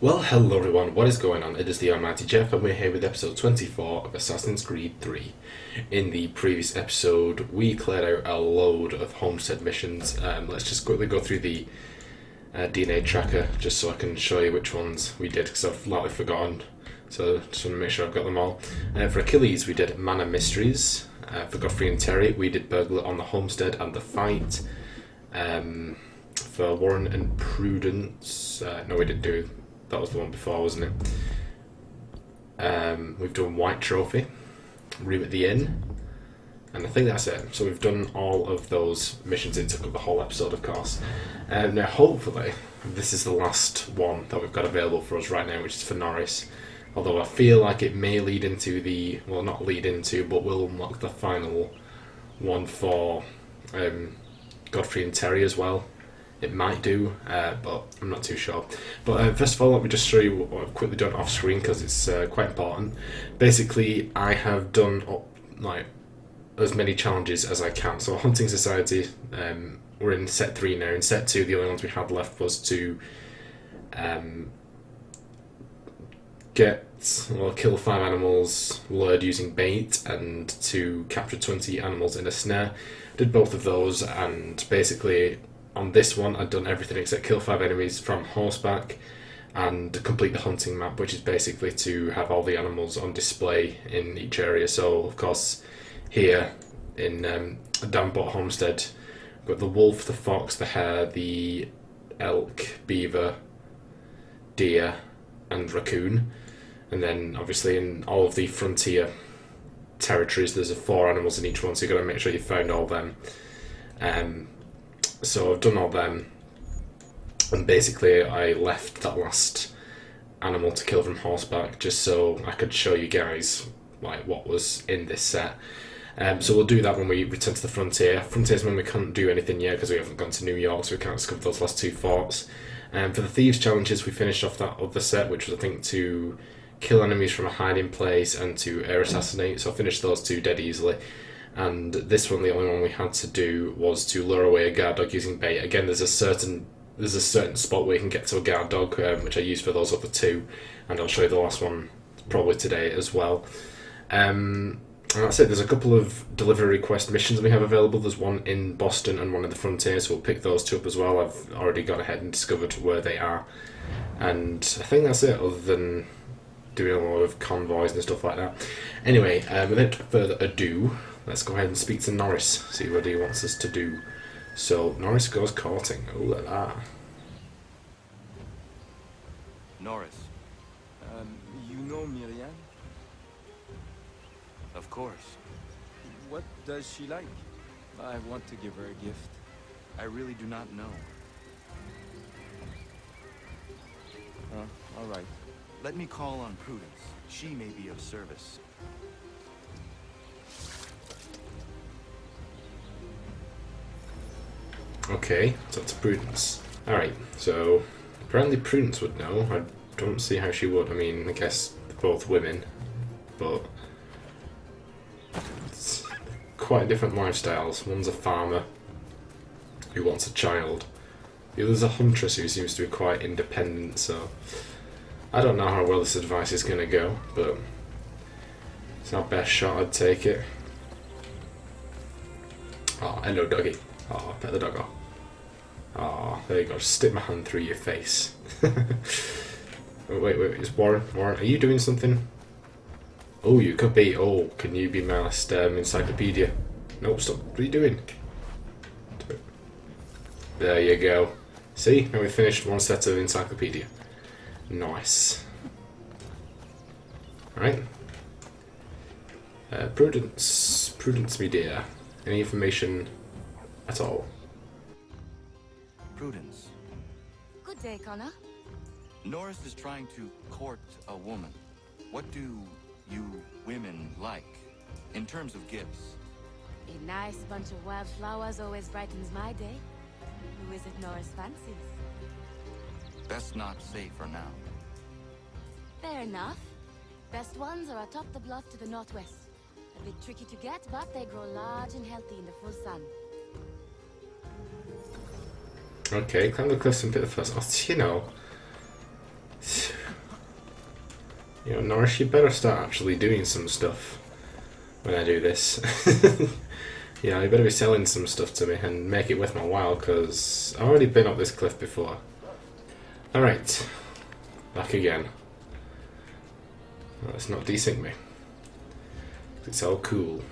Well, hello everyone, what is going on? It is the Almighty Geoff and we're here with episode 24 of Assassin's Creed 3. In the previous episode, we cleared out a load of homestead missions. Let's just quickly go through the DNA tracker, just so I can show you which ones we did, because I've lightly forgotten. So just want to make sure I've got them all. For Achilles, we did Mana Mysteries. For Godfrey and Terry, we did Burglar on the Homestead and the Fight. For Warren and Prudence, no, we didn't do. That was the one before, wasn't it? We've done White Trophy, Room at the Inn, and I think that's it. So we've done all of those missions. It took up the whole episode, of course. Now, hopefully, this is the last one that we've got available for us right now, which is for Norris. Although I feel like it may lead into the, well, not lead into, but will unlock the final one for Godfrey and Terry as well. It might do, but I'm not too sure. But first of all, let me just show you what I've quickly done off screen, because it's quite important. Basically, I have done like as many challenges as I can. So Hunting Society, we're in set 3 now. In set 2, the only ones we had left was to kill 5 animals lured using bait, and to capture 20 animals in a snare. Did both of those, and basically on this one I'd done everything except kill 5 enemies from horseback and complete the hunting map, which is basically to have all the animals on display in each area. So of course here in Danbot Homestead, we've got the wolf, the fox, the hare, the elk, beaver, deer and raccoon. And then obviously in all of the frontier territories there's 4 animals in each one, so you've got to make sure you found all them. So I've done all them, and basically I left that last animal to kill from horseback just so I could show you guys like what was in this set. So we'll do that when we return to the frontier. Frontiersmen, we can't do anything yet because we haven't gone to New York, so we can't discover those last 2 forts. For the thieves challenges, we finished off that other set, which was I think to kill enemies from a hiding place and to air assassinate. So I finished those 2 dead easily. And this one, the only one we had to do was to lure away a guard dog using bait. Again, there's a certain spot where you can get to a guard dog, which I used for those other 2, and I'll show you the last one probably today as well. And that's it. There's a couple of delivery request missions we have available. There's one in Boston and one in the frontier, so we'll pick those 2 up as well. I've already gone ahead and discovered where they are, and I think that's it, other than doing a lot of convoys and stuff like that. Anyway, without further ado, let's go ahead and speak to Norris, see what he wants us to do. So, Norris goes courting. Oh la la. Norris. You know Myriam? Of course. What does she like? I want to give her a gift. I really do not know. All right. Let me call on Prudence. She may be of service. Okay, so it's Prudence. Alright, so apparently Prudence would know. I don't see how she would. I mean, I guess they're both women, but it's quite different lifestyles. One's a farmer who wants a child. The other's a huntress who seems to be quite independent, so I don't know how well this advice is going to go, but it's our best shot, I'd take it. Oh, hello doggy. Oh, pet the doggo. Oh, there you go. Just stick my hand through your face. Oh, wait, is Warren? Warren, are you doing something? Oh, you could be. Oh, can you be my last encyclopedia? No, stop. What are you doing? There you go. See? Now we finished one set of encyclopedia. Nice. Right. Prudence. Prudence, me dear. Any information at all? Prudence. Good day, Connor. Norris is trying to court a woman. What do you women like, in terms of gifts? A nice bunch of wild flowers always brightens my day. Who is it Norris fancies? Best not say for now. Fair enough. Best ones are atop the bluff to the northwest. A bit tricky to get, but they grow large and healthy in the full sun. Okay, climb the cliffs and pick the first. Oh, you know, You know, Norris, you better start actually doing some stuff when I do this. Yeah, you better be selling some stuff to me and make it worth my while, because I've already been up this cliff before. Alright, back again. Let's not desync me. It's all cool.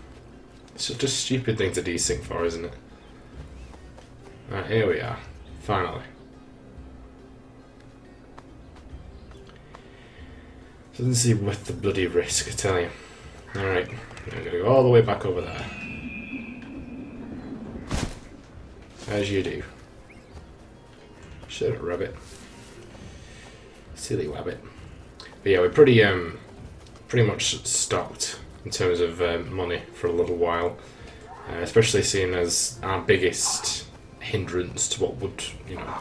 It's such a stupid thing to desync for, isn't it? Alright, here we are. Finally. Doesn't seem worth the bloody risk, I tell you. Alright, I'm gonna go all the way back over there. As you do. Shut up, rabbit. Silly rabbit. But yeah, we're pretty much stocked in terms of money for a little while. Especially seeing as our biggest hindrance to what would, you know...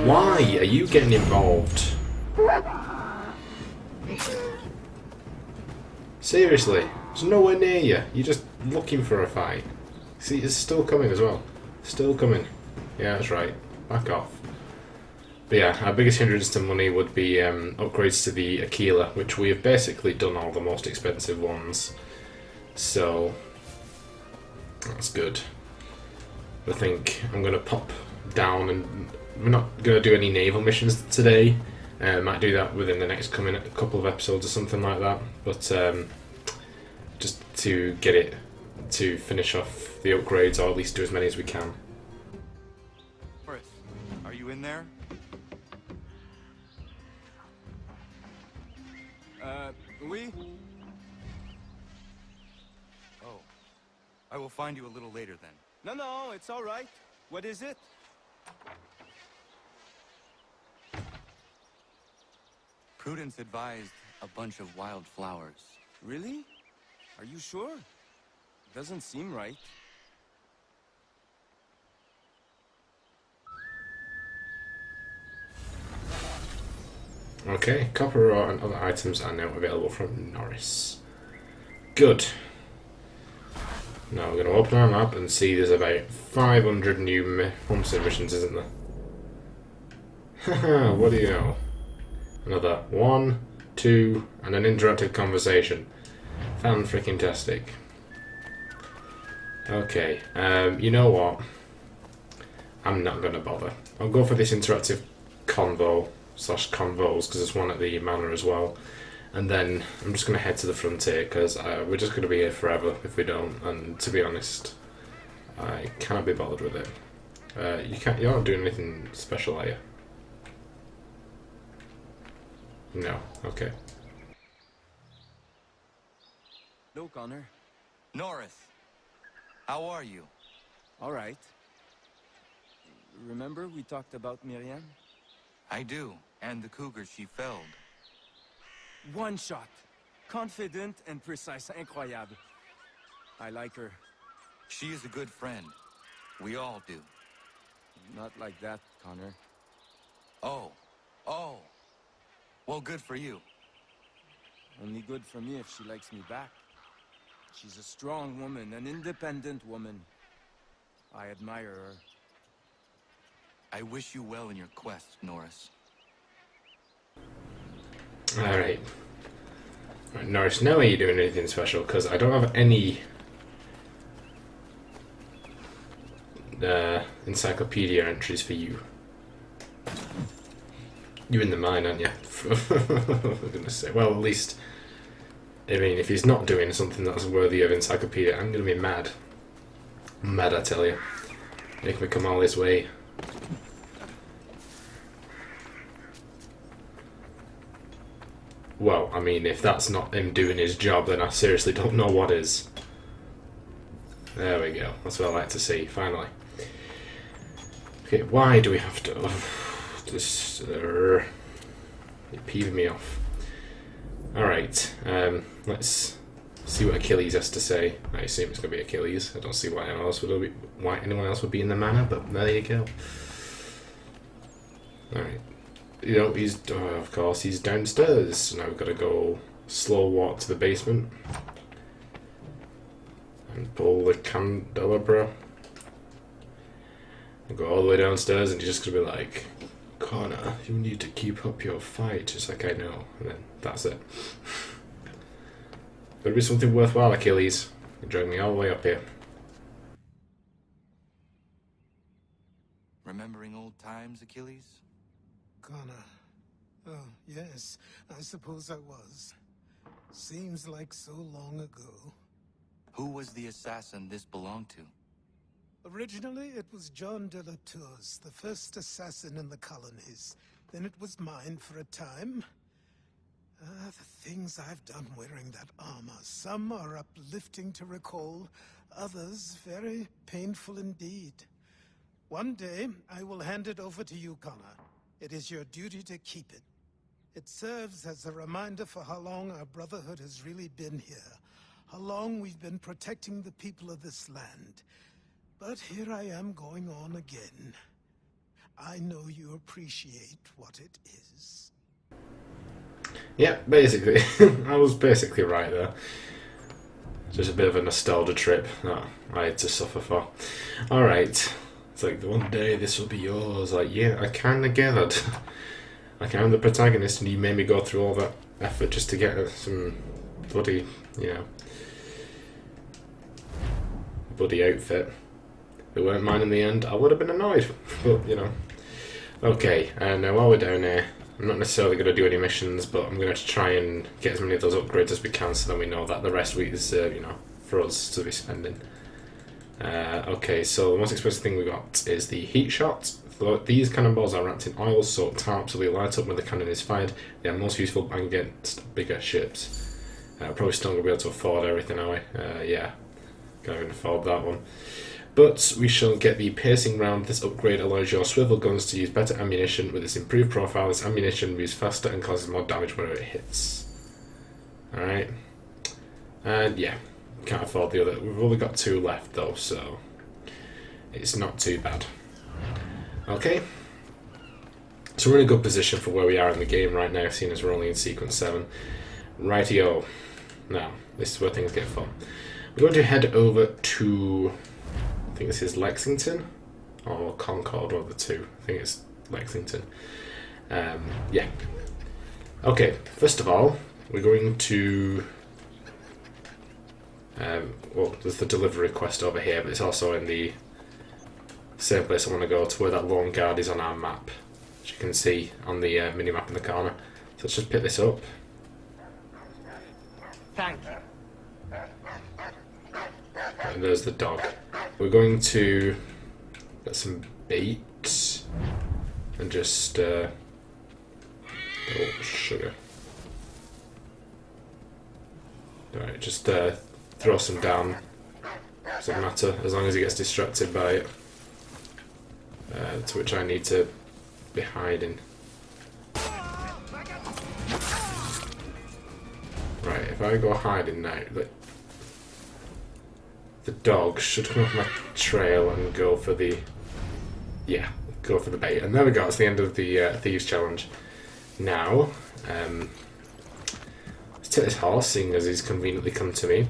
Why are you getting involved? Seriously, it's nowhere near you. You're just looking for a fight. See, it's still coming as well. Still coming. Yeah, that's right. Back off. But yeah, our biggest hindrance to money would be upgrades to the Aquila, which we have basically done all the most expensive ones. So, that's good. I think I'm going to pop down, and we're not going to do any naval missions today. Might do that within the next coming couple of episodes or something like that. But just to get it to finish off the upgrades, or at least do as many as we can. Norris, are you in there? Oui? Oh. I will find you a little later then. No, it's all right. What is it? Prudence advised a bunch of wild flowers. Really? Are you sure? Doesn't seem right. Okay, copper ore and other items are now available from Norris. Good. Now we're going to open our map and see there's about 500 new homestead missions, isn't there? Haha, what do you know? Another 1, 2, and an interactive conversation. Fan-freaking-tastic. Okay, you know what? I'm not going to bother. I'll go for this interactive convo / convos, because there's one at the manor as well. And then I'm just going to head to the frontier, because we're just going to be here forever if we don't. And to be honest, I cannot be bothered with it. You're not doing anything special, are you? No. Okay. Hello, Connor. Norris, how are you? All right. Remember we talked about Myriam? I do, and the cougar she felled. One shot. Confident and precise. Incroyable. I like her. She is a good friend. We all do. Not like that, Connor. Oh. Well, good for you. Only good for me if she likes me back. She's a strong woman, an independent woman. I admire her. I wish you well in your quest, Norris. Alright. Right, Norris, now are you doing anything special? Because I don't have any encyclopedia entries for you. You're in the mine, aren't you? I'm gonna say. Well, at least, I mean, if he's not doing something that's worthy of encyclopedia, I'm gonna be mad. Mad, I tell you. Make me come all this way. Well, I mean, if that's not him doing his job, then I seriously don't know what is. There we go. That's what I like to see, finally. Okay, why do we have to... Just... you're peeving me off. Alright, let's see what Achilles has to say. I assume it's going to be Achilles. I don't see why anyone else would be in the manor, but there you go. Alright. You know, of course, he's downstairs. So now we've got to go slow walk to the basement. And pull the candelabra. And go all the way downstairs, and you're just going to be like, Connor, you need to keep up your fight. It's like, I know. And then that's it. Gotta be something worthwhile, Achilles. You drag me all the way up here. Remembering old times, Achilles? Connor. Oh, yes. I suppose I was. Seems like so long ago. Who was the assassin this belonged to? Originally, it was John de la Tour's, the first assassin in the colonies. Then it was mine for a time. The things I've done wearing that armor. Some are uplifting to recall, others very painful indeed. One day, I will hand it over to you, Connor. It is your duty to keep it. It serves as a reminder for how long our brotherhood has really been here. How long we've been protecting the people of this land. But here I am going on again. I know you appreciate what it is. Yeah, basically. I was basically right there. Just a bit of a nostalgia trip that I had to suffer for. Alright. It's like, one day this will be yours. Like, yeah, I kinda get it. Like, I'm the protagonist and you made me go through all that effort just to get some bloody, bloody outfit. If it weren't mine in the end, I would have been annoyed. But, Okay, now while we're down here, I'm not necessarily going to do any missions, but I'm going to try and get as many of those upgrades as we can so then we know that the rest of the week is, for us to be spending. Okay, so the most expensive thing we got is the heat shot. These cannonballs are wrapped in oil-soaked tarps, so they light up when the cannon is fired. They are most useful against bigger ships. Probably still going to be able to afford everything, are we? Yeah, can't even afford that one. But we shall get the piercing round. This upgrade allows your swivel guns to use better ammunition. With its improved profile, this ammunition moves faster and causes more damage whenever it hits. Alright. And yeah, can't afford the other. We've only got 2 left though, so it's not too bad. Okay. So we're in a good position for where we are in the game right now, seeing as we're only in sequence 7. Rightio. Now, this is where things get fun. We're going to head over to... I think this is Lexington or Concord, one of the two. I think it's Lexington. Yeah. Okay, first of all, we're going to... well, there's the delivery quest over here, but it's also in the same place I want to go to, where that lone guard is on our map, as you can see on the mini-map in the corner. So let's just pick this up. Thank you. And there's the dog. We're going to get some bait and just oh, sugar. Alright, just throw some down. Doesn't matter as long as he gets distracted by it. To which I need to be hiding. Right, if I go hiding now, the dog should come off my trail and go for the... Yeah, go for the bait. And there we go, it's the end of the Thieves Challenge. Now, let's take this horse, seeing as he's conveniently come to me.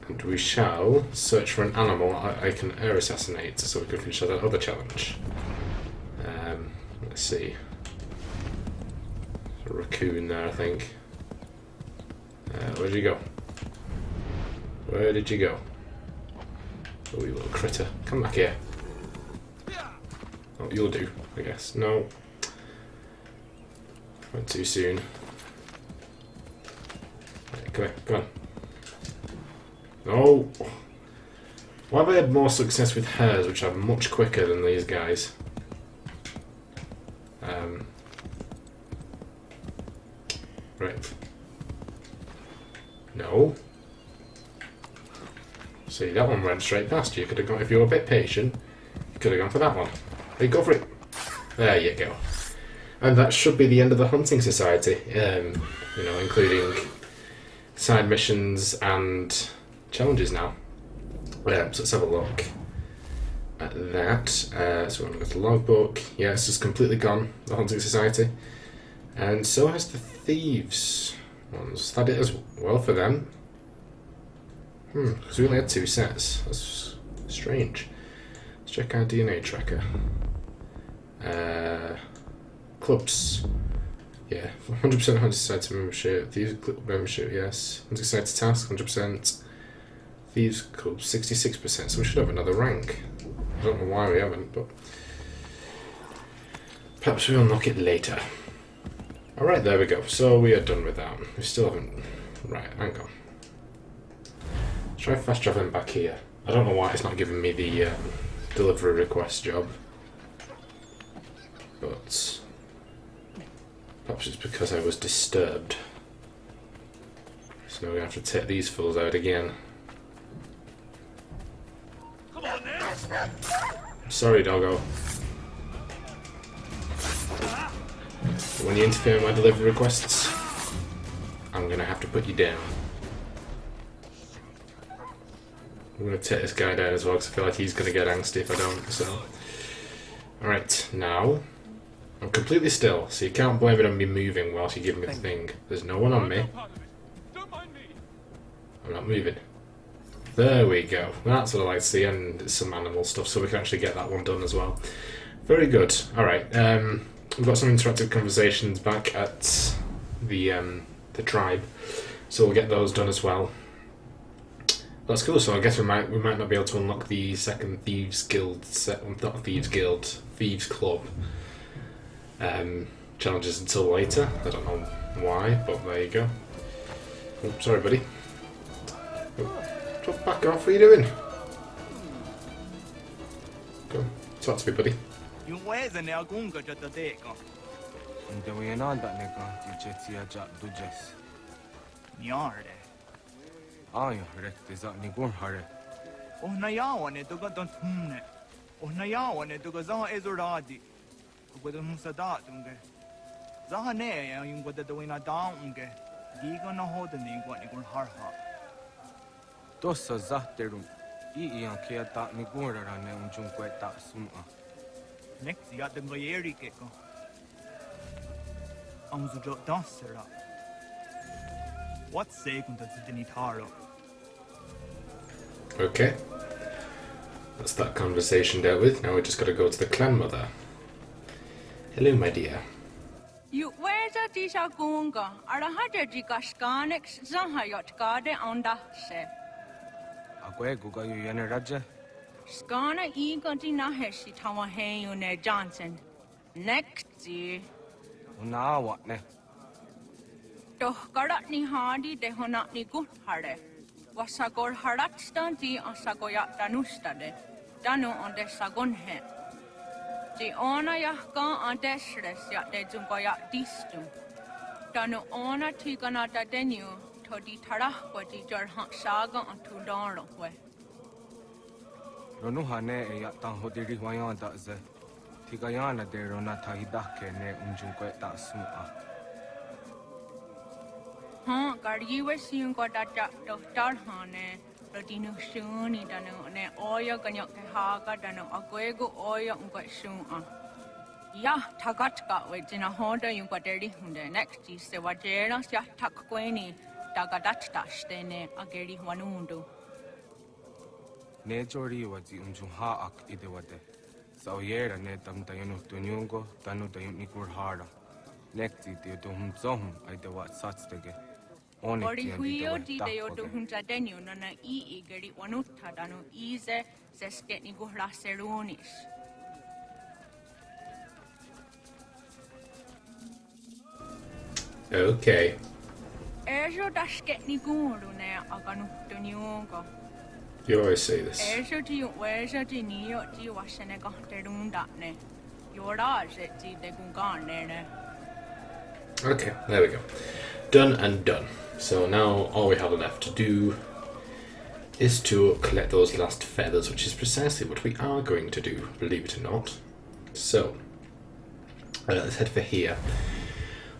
And we shall search for an animal I can air assassinate so we can finish that other challenge. Let's see. There's a raccoon there, I think. Where did you go? Where did you go? Oh, you little critter. Come back here. Oh, you'll do, I guess. No. Went too soon. Right, come here, come on. No! Why have I had more success with hares, which are much quicker than these guys? Right. No. See, that one went straight past you. Could have gone, if you were a bit patient, you could have gone for that one. Hey, go for it. There you go. And that should be the end of the hunting society. Including side missions and challenges now. So let's have a look at that. So we're going to go to the logbook. Yeah, it's just completely gone, the hunting society. And so has the thieves ones. That did as well for them. Because we only had 2 sets. That's strange. Let's check our DNA tracker. Clubs. Yeah, 100% Hunter membership. Thieves Club membership, yes. Hunter Society task, 100%. Thieves Club, 66%. So we should have another rank. I don't know why we haven't, but perhaps we'll unlock it later. Alright, there we go. So we are done with that. We still haven't... Right, hang on. Let's try fast travelling back here. I don't know why it's not giving me the delivery request job. But perhaps it's because I was disturbed. So we're going to have to take these fools out again. Come on, then. Sorry, doggo. When you interfere with my delivery requests, I'm going to have to put you down. I'm going to take this guy down as well because I feel like he's going to get angsty if I don't. So, alright, now I'm completely still, so you can't blame it on me moving whilst you give me the thing. There's no one on me. Don't mind me. I'm not moving. There we go. That's what I like to see, and some animal stuff, so we can actually get that one done as well. Very good. Alright, we've got some interactive conversations back at the tribe, so we'll get those done as well. That's cool. So I guess we might not be able to unlock the second Thieves Guild not Thieves Guild, Thieves Club challenges until later. I don't know why, but there you go. Oh, sorry, buddy. Oh, back off. What are you doing? Go talk to me, buddy. Tossa zahterum iian kieltä ni kuorarane unjun kuetta suma. Next ya den goyeri keko. Amzu jo dansera. What say kun dat sit ni taro? Okay. That's that conversation dealt with. Now we just got to go to the clan mother. Hello, my dear. You where's a tisha gunga? Ara haja kaskanex zaha yacht guard onda se. Akwe guga yu yene raja. Skana igonti na heshi tawa heyune Johnson. Next year. Una what ne? Toh karat ni hadi de honat ni gut hare. Wasagor harat stanti asagoya danustade. Danu on de sagon he. Di ona yahka on desres ya de zungoya distum. Danu ona tiganata denu to di tarahwa di jarhan saga on tudoro we. Ronu hane e ya tang hodiri wayan da ze. Tigayana de rona tahidake ne unjun kuetta suma. हाँ गाड़ी वे सिंह को data doctor हाने रोटिनो शूनी डानो ने ओया कन्या के हागा डानो अगुए को ओया उनका शूआ या ठगट का वे जिना होड़ा उनका डेरी हुंडे नेक्स्ट चीज से वाजेरा से ठग कोई नहीं डागा डाटा स्टे ने Ageri वनुंडो Ne jori waji unjun ha ak ide wade. Sao yera ne tam tayunu tunyungo tanu tayun nikur hara. Next ide to hum zohum aide wat satstage. Ori huio di de yo do hunta denyo na na I gari wanuta dano ize sesket ni gohla seronis. Okay. Ejo dasket ni guru ne aganu tunyongo. You always say this. Ejo di wejo di niyo di wasene gahterunda ne. Yora je di de gungan ne. Okay, there we go. Done and done. So now all we have left to do is to collect those last feathers, which is precisely what we are going to do, believe it or not. So, let's head for here.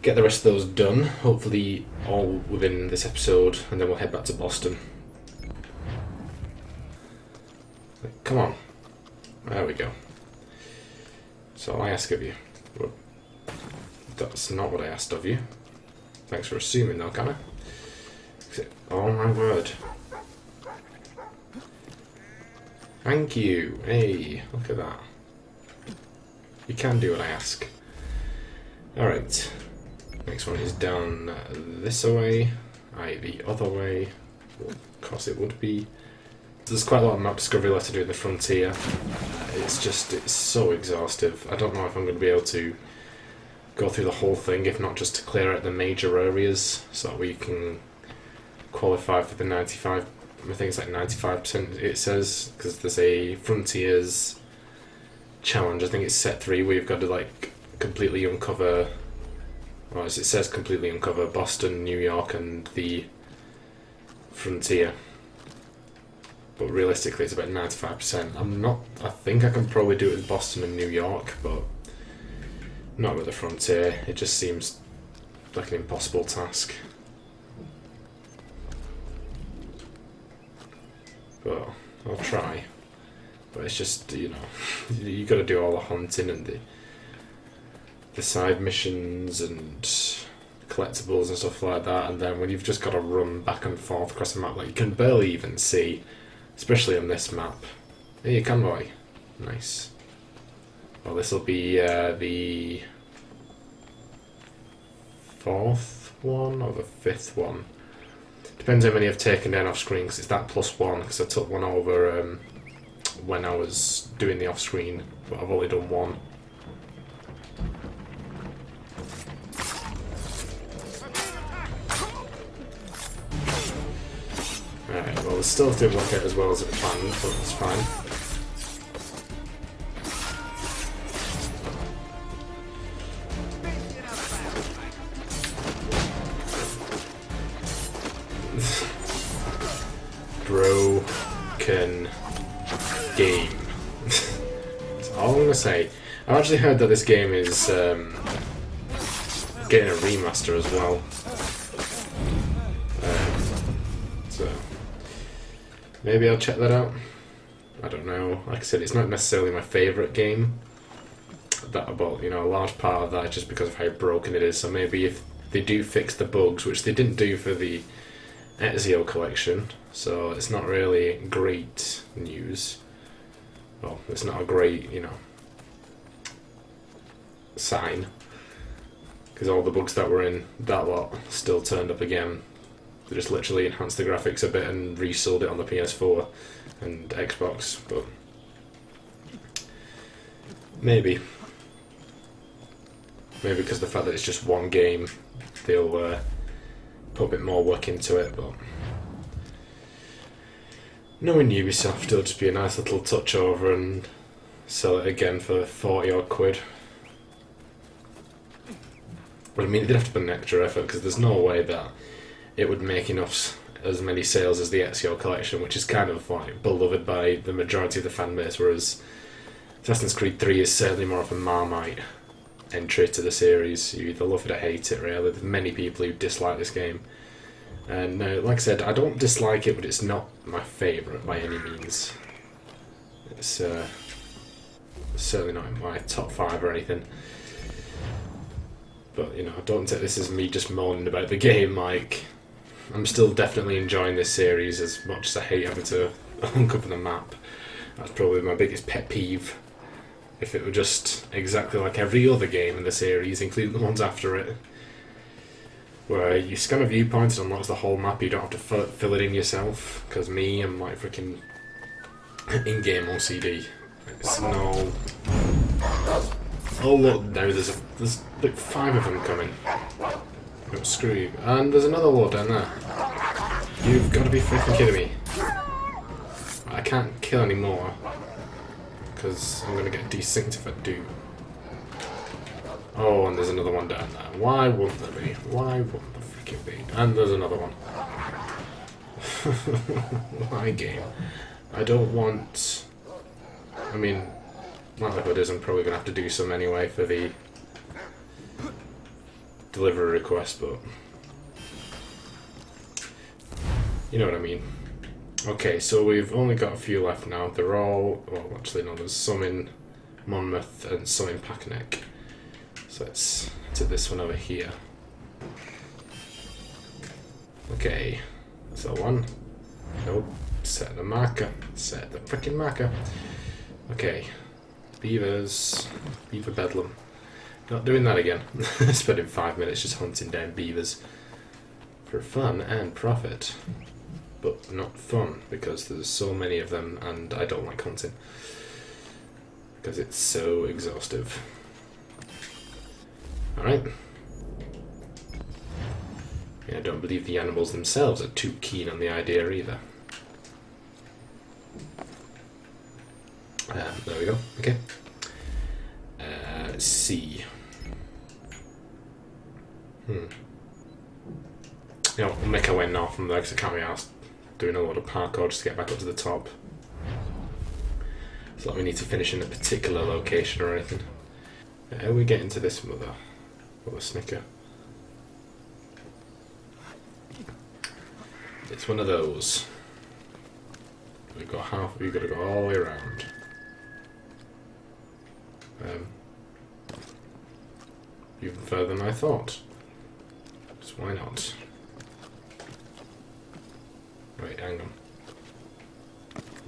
Get the rest of those done, hopefully all within this episode, and then we'll head back to Boston. Come on. There we go. So I ask of you. Well, that's not what I asked of you. Thanks for assuming though, can I? Oh my word. Thank you. Hey, look at that. You can do what I ask. Alright. Next one is down this way. The other way. Well, of course it would be. There's quite a lot of map discovery left to do in the frontier. It's so exhaustive. I don't know if I'm going to be able to go through the whole thing, if not just to clear out the major areas, so that we can qualify for the 95, I think it's like 95% it says, because there's a Frontiers challenge, I think it's set 3, where you've got to like completely uncover, well, as it says, completely uncover Boston, New York and the Frontier. But realistically it's about 95%. I think I can probably do it with Boston and New York, but not with the Frontier. It just seems like an impossible task. But I'll try. But it's just, you know, you got to do all the hunting and the side missions and collectibles and stuff like that, and then when you've just got to run back and forth across the map, like you can barely even see, especially on this map. Hey, convoy. Nice. Well, this will be the 4th one or the 5th one. Depends how many I've taken down off screen, because it's that +1, because I took one over when I was doing the off screen, but I've only done one. Alright, well, the stealth didn't work out as well as it planned, but it's fine. Broken game. That's all I'm gonna say. I've actually heard that this game is getting a remaster as well. So maybe I'll check that out. I don't know. Like I said, it's not necessarily my favourite game. But you know, a large part of that is just because of how broken it is. So maybe if they do fix the bugs, which they didn't do for the Ezio collection, so it's not really great news. Well, it's not a great, you know, sign, because all the bugs that were in that lot still turned up again. They just literally enhanced the graphics a bit and resold it on the PS4 and Xbox, but maybe because the fact that it's just one game, they'll put a bit more work into it. But knowing Ubisoft, it'll just be a nice little touch over and sell it again for 40 odd quid. But I mean, they'd have to put an extra effort, because there's no way that it would make enough as many sales as the Ezio collection, which is kind of like beloved by the majority of the fan base, whereas Assassin's Creed 3 is certainly more of a Marmite entry to the series. You either love it or hate it, really. There's many people who dislike this game, and like I said, I don't dislike it, but it's not my favourite by any means. It's certainly not in my top 5 or anything. But you know, don't take this as me just moaning about the game. Like, I'm still definitely enjoying this series as much as I hate having to uncover the map. That's probably my biggest pet peeve. If it were just exactly like every other game in the series, including the ones after it, where you scan a viewpoint and unlocks the whole map, you don't have to fill it in yourself. Because I'm like freaking in-game OCD. It's no. Oh look, now there's like 5 of them coming. Oh, screw you. And there's another lot down there. You've got to be freaking kidding me. I can't kill any more, because I'm going to get desynced if I do. Oh, and there's another one down there. Why wouldn't there be? Why wouldn't there freaking be? And there's another one. My game. I don't want... I mean, likelihood is I'm probably going to have to do some anyway for the delivery request, but you know what I mean. Okay, so we've only got a few left now. They're all... well, actually no, there's some in Monmouth and some in Packneck. So let's to this one over here. Okay, so one. Nope, set the marker. Set the freaking marker. Okay, beavers. Beaver bedlam. Not doing that again. Spending 5 minutes just hunting down beavers. For fun and profit. But not fun, because there's so many of them and I don't like hunting. Because it's so exhaustive. Alright. Yeah, I don't believe the animals themselves are too keen on the idea either. There we go, okay. Let's see. You know, we'll make our way north from there because I can't be asked doing a lot of parkour just to get back up to the top. It's like we need to finish in a particular location or anything. How are we getting to this mother snicker? It's one of those. We've got we've got to go all the way around. Even further than I thought. So why not? Right, hang on.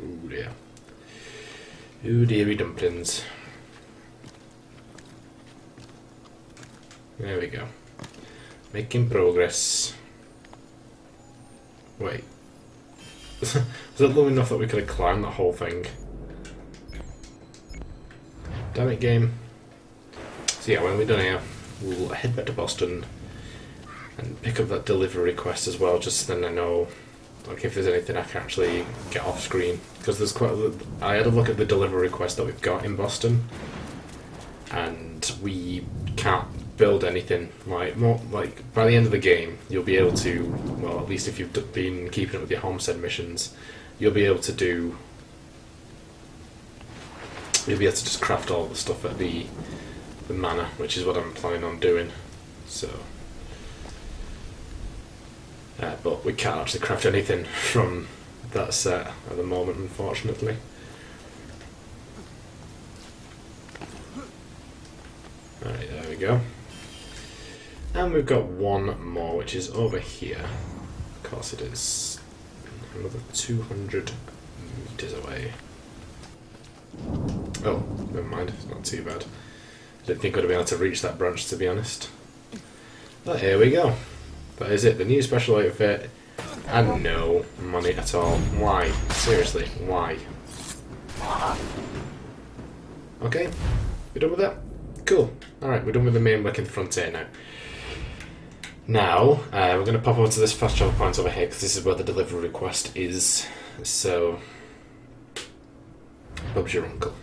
Ooh dear. Ooh dearie dumplings. There we go. Making progress. Wait. Was it low enough that we could have climbed the whole thing? Damn it, game. So yeah, when we're done here, we'll head back to Boston and pick up that delivery request as well, just so then I know like if there's anything I can actually get off screen. Because there's I had a look at the delivery request that we've got in Boston, and we can't build anything. Like by the end of the game, you'll be able to, well, at least if you've been keeping up with your homestead missions, you'll be able to just craft all the stuff at the manor, which is what I'm planning on doing. So, but we can't actually craft anything from that set at the moment, unfortunately. Alright, there we go. And we've got one more, which is over here. Of course it is. Another 200 meters away. Oh, never mind, it's not too bad. Didn't think I'd be able to reach that branch, to be honest. But here we go. That is it, the new special outfit. And no money at all. Why? Seriously, why? Okay, we done with that? Cool. Alright, we're done with the main working frontier now. Now, we're going to pop over to this fast travel point over here, because this is where the delivery request is. So, Bob's your uncle.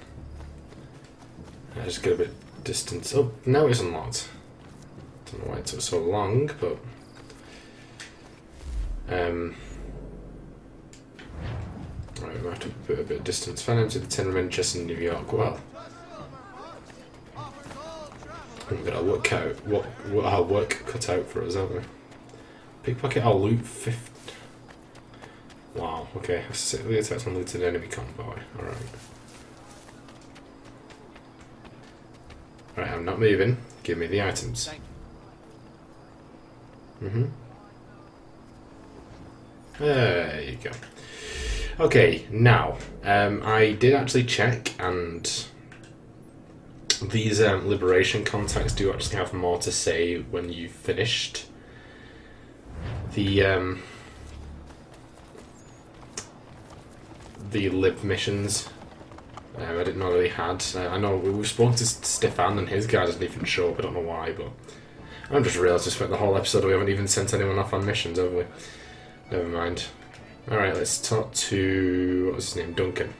Just get a bit of distance. Oh, now it's unlocked. Don't know why it took so long, but... Right, we have to put a bit of distance. Find out to the 10 remaining chests in New York. Well, we've got our work cut out for us, haven't we? Pickpocket our loot 50. Wow, okay. Specifically attacks on looted enemy convoy. Alright. Alright, I'm not moving. Give me the items. There you go. Okay, now, I did actually check, and these liberation contacts do actually have more to say when you've finished the lib missions. I didn't know they had. I know we've spoken to Stefan and his guy doesn't even show up, I don't know why, but I just realised we spent the whole episode we haven't even sent anyone off on missions, have we? Never mind. Alright, let's talk to... what's his name? Duncan.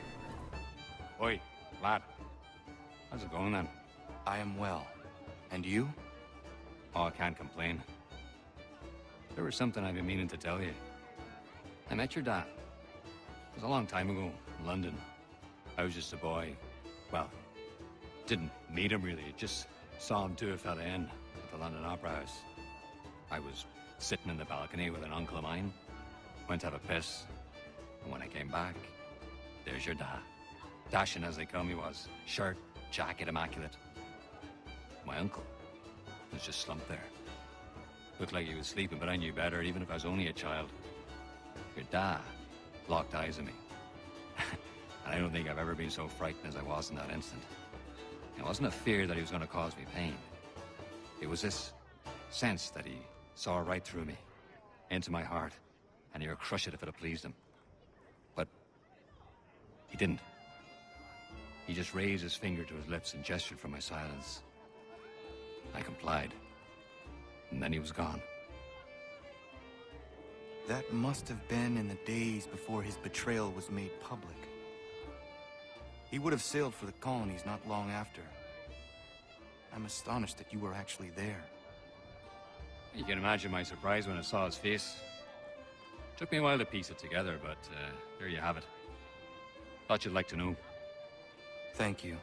Oi, lad. How's it going then? I am well. And you? Oh, I can't complain. There was something I've been meaning to tell you. I met your dad. It was a long time ago, in London. I was just a boy. Well, didn't meet him really, just saw him to a fella in at the London Opera House. I was sitting in the balcony with an uncle of mine. Went to have a piss, and when I came back, there's your dad. Dashing as they come he was. Shirt, jacket, immaculate. My uncle was just slumped there. Looked like he was sleeping, but I knew better, even if I was only a child. Your dad locked eyes on me. And I don't think I've ever been so frightened as I was in that instant. It wasn't a fear that he was going to cause me pain. It was this sense that he saw right through me, into my heart, and he would crush it if it had pleased him. But he didn't. He just raised his finger to his lips and gestured for my silence. I complied, and then he was gone. That must have been in the days before his betrayal was made public. He would have sailed for the colonies not long after. I'm astonished that you were actually there. You can imagine my surprise when I saw his face. Took me a while to piece it together, but there you have it. Thought you'd like to know. Thank you.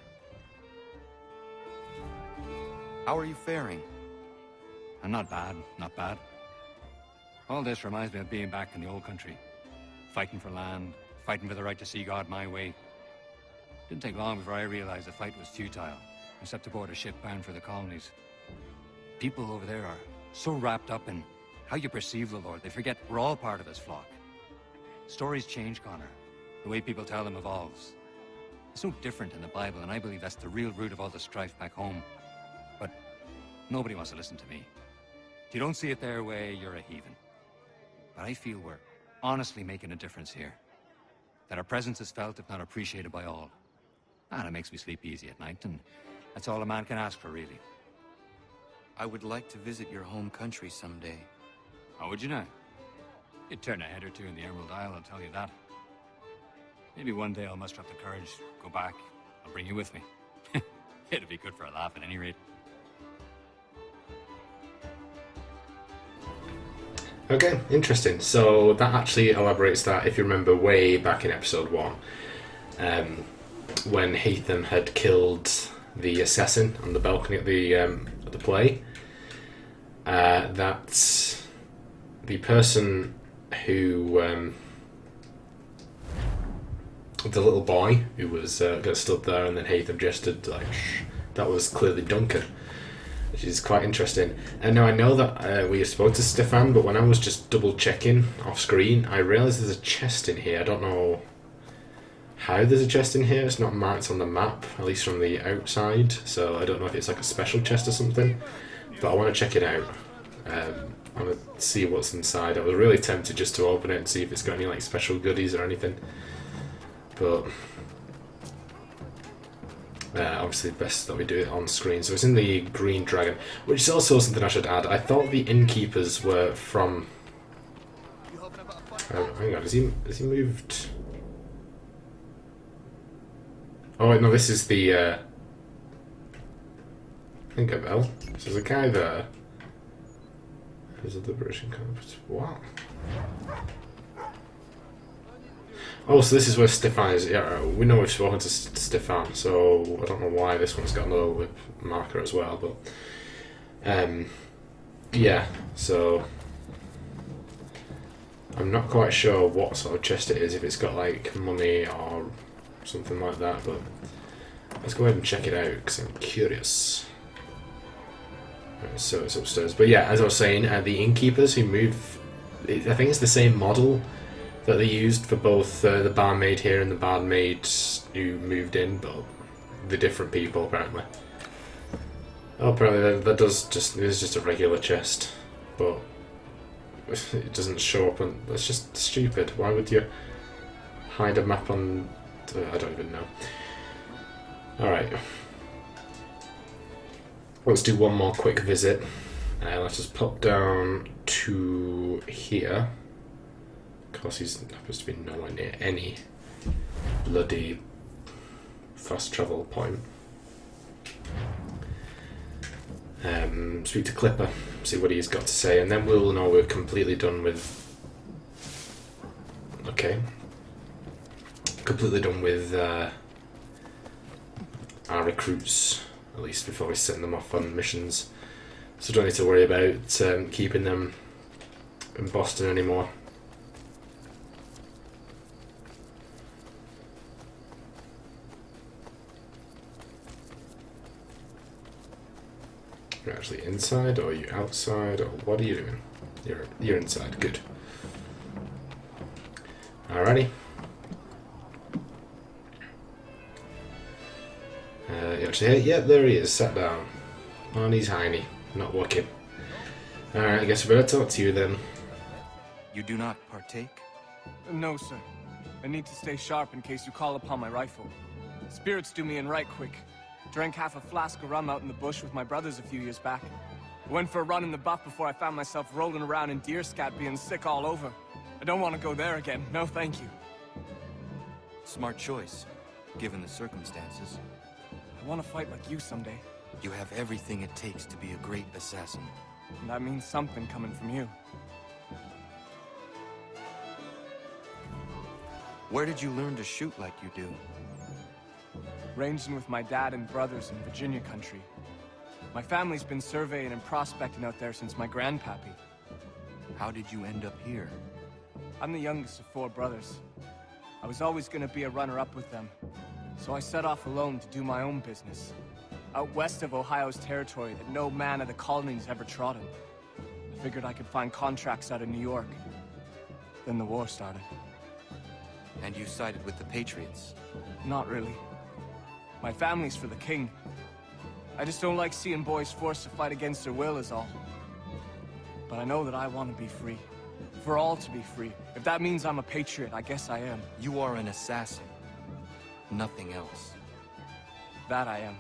How are you faring? I'm not bad, not bad. All this reminds me of being back in the old country. Fighting for land, fighting for the right to see God my way. Didn't take long before I realized the fight was futile, except aboard a ship bound for the colonies. People over there are so wrapped up in how you perceive the Lord, they forget we're all part of his flock. Stories change, Connor. The way people tell them evolves. It's no different in the Bible, and I believe that's the real root of all the strife back home. But nobody wants to listen to me. If you don't see it their way, you're a heathen. But I feel we're honestly making a difference here. That our presence is felt, if not appreciated by all. And it makes me sleep easy at night, and that's all a man can ask for, really. I would like to visit your home country someday. How would you now? You'd turn a head or two in the Emerald Isle, I'll tell you that. Maybe one day I'll muster up the courage, go back, I'll bring you with me. It'd be good for a laugh at any rate. Okay, interesting. So that actually elaborates that, if you remember way back in episode 1, when Hatham had killed the assassin on the balcony at the play, that the person who, the little boy who was got stood there and then Hatham gestured like, shh, that was clearly Duncan, which is quite interesting. And now I know that we spoke to Stefan, but when I was just double checking off screen, I realised there's a chest in here. I don't know how there's a chest in here. It's not marked on the map, at least from the outside, so I don't know if it's like a special chest or something, but I want to check it out. I want to see what's inside. I was really tempted just to open it and see if it's got any like special goodies or anything, but obviously best that we do it on screen. So it's in the Green Dragon, which is also something I should add. I thought the innkeepers were from... hang on, has he moved? Oh wait, no, this is the... I think I know. So there's a guy there. There's a Liberation Compass. What? Oh, so this is where Stefan is. Yeah, we know we've spoken to Stefan, so I don't know why this one's got another whip marker as well, but yeah, so I'm not quite sure what sort of chest it is, if it's got like money or something like that, but let's go ahead and check it out because I'm curious. Right, so it's upstairs, but yeah, as I was saying, the innkeepers who move, I think it's the same model that they used for both the barmaid here and the barmaid who moved in, but the different people apparently. Oh, apparently that does just, it is just a regular chest, but it doesn't show up, and that's just stupid. Why would you hide a map on? I don't even know. All right, let's do one more quick visit. Let's just pop down to here. Of course, he's supposed to be nowhere near any bloody fast travel point. Speak to Clipper, see what he's got to say, and then we'll know we're completely done with... Okay. Completely done with our recruits, at least before we send them off on missions. So don't need to worry about keeping them in Boston anymore. You're actually inside, or are you outside, or what are you doing? You're inside, good. Alrighty. You actually, yeah, there he is, sat down. On his hiney, not walking. Alright, I guess we better talk to you then. You do not partake? No, sir. I need to stay sharp in case you call upon my rifle. Spirits do me in right quick. Drank half a flask of rum out in the bush with my brothers a few years back. Went for a run in the buff before I found myself rolling around in deer scat being sick all over. I don't want to go there again. No, thank you. Smart choice, given the circumstances. I want to fight like you someday. You have everything it takes to be a great assassin. And that means something coming from you. Where did you learn to shoot like you do? Ranging with my dad and brothers in Virginia country. My family's been surveying and prospecting out there since my grandpappy. How did you end up here? I'm the youngest of 4 brothers. I was always gonna be a runner-up with them. So I set off alone to do my own business. Out west of Ohio's territory that no man of the colonies ever trodden. I figured I could find contracts out of New York. Then the war started. And you sided with the Patriots? Not really. My family's for the king. I just don't like seeing boys forced to fight against their will is all. But I know that I want to be free. For all to be free. If that means I'm a patriot, I guess I am. You are an assassin. Nothing else. That I am.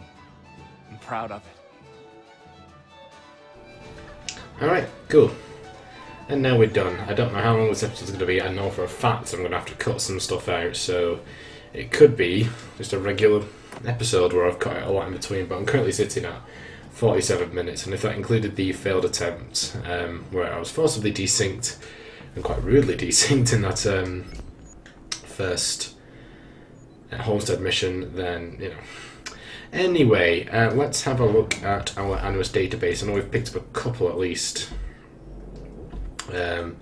I'm proud of it. Alright, cool. And now we're done. I don't know how long this episode's going to be. I know for a fact I'm going to have to cut some stuff out, so it could be just a regular episode where I've cut out a lot in between, but I'm currently sitting at 47 minutes, and if that included the failed attempt, where I was forcibly desynced, and quite rudely desynced in that first Homestead mission, then, you know. Anyway, let's have a look at our Annuous database. I know we've picked up a couple at least. So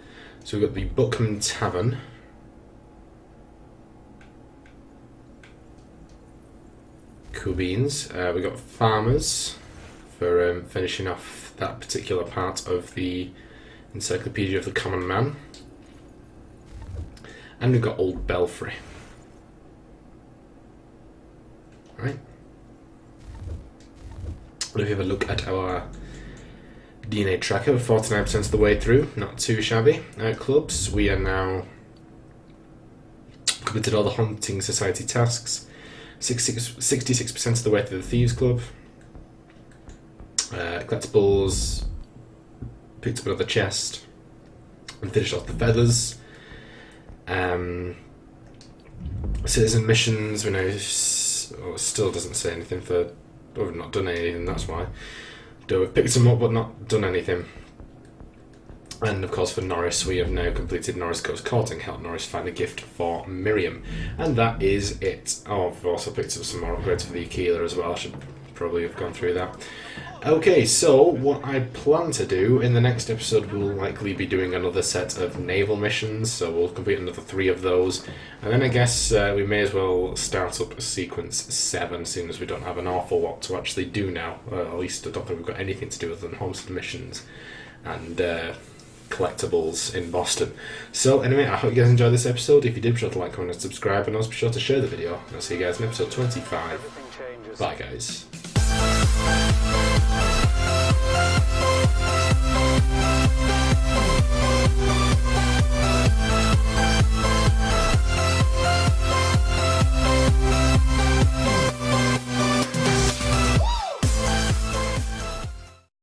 we've got the Buckman Tavern. Cool beans. We've got Farmers for finishing off that particular part of the Encyclopedia of the Common Man. And we've got Old Belfry. Right. If we have a look at our DNA tracker, 49% of the way through, not too shabby. Clubs, we are now completed all the Hunting Society tasks, 66% of the way through the Thieves Club. Collectibles, picked up another chest, and finished off the feathers. Citizen missions, we know, still doesn't say anything for. We've not done anything, that's why. We've picked them up but not done anything. And of course for Norris, we have now completed Norris Goes Courting, helped Norris find a gift for Myriam. And that is it. Oh, I've also picked up some more upgrades for the Aquila as well. I should probably have gone through that. Okay, so what I plan to do in the next episode, we'll likely be doing another set of naval missions, so we'll complete another 3 of those, and then I guess we may as well start up sequence 7, seeing as we don't have an awful lot to actually do now. At least I don't think we've got anything to do other than homestead missions and collectibles in Boston. So anyway, I hope you guys enjoyed this episode. If you did, be sure to like, comment and subscribe, and also be sure to share the video. I'll see you guys in episode 25. Bye guys.